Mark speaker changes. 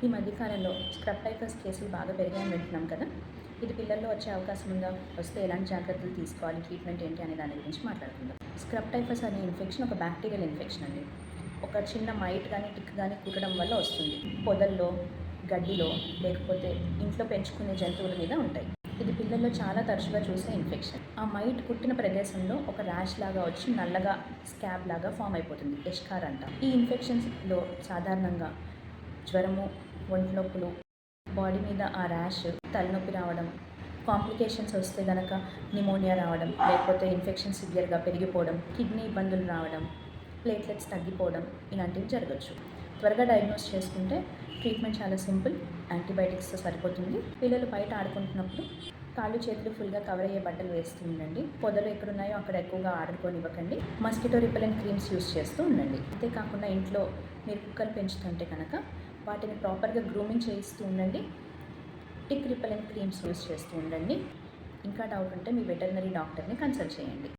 Speaker 1: ఈ మధ్యకాలంలో scrub typhus కేసులు బాగా పెరిగాయని వింటున్నాం కదా. ఇది పిల్లల్లో వచ్చే అవకాశం ఉందా? వస్తే ఎలాంటి జాగ్రత్తలు తీసుకోవాలి, ట్రీట్మెంట్ ఏంటి అనే దాని గురించి మాట్లాడుకుందాం. స్క్రబ్ టైఫస్ అనే ఇన్ఫెక్షన్ ఒక బ్యాక్టీరియల్ ఇన్ఫెక్షన్ అండి. ఒక చిన్న మైట్ కానీ టిక్ కానీ కుట్టడం వల్ల వస్తుంది. పొదల్లో, గడ్డిలో, లేకపోతే ఇంట్లో పెంచుకునే జంతువుల మీద ఉంటాయి. ఇది పిల్లల్లో చాలా తరచుగా చూసే ఇన్ఫెక్షన్. ఆ మైట్ కుట్టిన ప్రదేశంలో ఒక ర్యాష్ లాగా వచ్చి నల్లగా స్కాబ్ లాగా ఫామ్ అయిపోతుంది, ఎష్కార్ అంట. ఈ ఇన్ఫెక్షన్స్లో సాధారణంగా జ్వరము, ఒంటి నొప్పులు, బాడీ మీద ఆ ర్యాష్, తలనొప్పి రావడం, కాంప్లికేషన్స్ వస్తే కనుక నిమోనియా రావడం, లేకపోతే ఇన్ఫెక్షన్ సివియర్గా పెరిగిపోవడం, కిడ్నీ ఇబ్బందులు రావడం, ప్లేట్లెట్స్ తగ్గిపోవడం ఇలాంటివి జరగచ్చు. త్వరగా డయాగ్నోస్ చేసుకుంటే ట్రీట్మెంట్ చాలా సింపుల్, యాంటీబయాటిక్స్తో సరిపోతుంది. పిల్లలు బయట ఆడుకుంటున్నప్పుడు కాళ్ళు చేతులు ఫుల్గా కవర్ అయ్యే బట్టలు వేస్తూ ఉండండి. పొదలు ఎక్కడున్నాయో అక్కడ ఎక్కువగా ఆడుకోనివ్వకండి. మస్కిటో రిపెలెంట్ క్రీమ్స్ యూస్ చేస్తూ ఉండండి. అంతేకాకుండా ఇంట్లో మీరు కుక్కలు పెంచుతుంటే కనుక వాటిని ప్రాపర్గా గ్రూమింగ్ చేయిస్తూ ఉండండి. టిక్ రిపెలెంట్ క్రీమ్స్ యూస్ చేస్తూ ఉండండి. ఇంకా డౌట్ ఉంటే మీ వెటర్నరీ డాక్టర్ని కన్సల్ట్ చేయండి.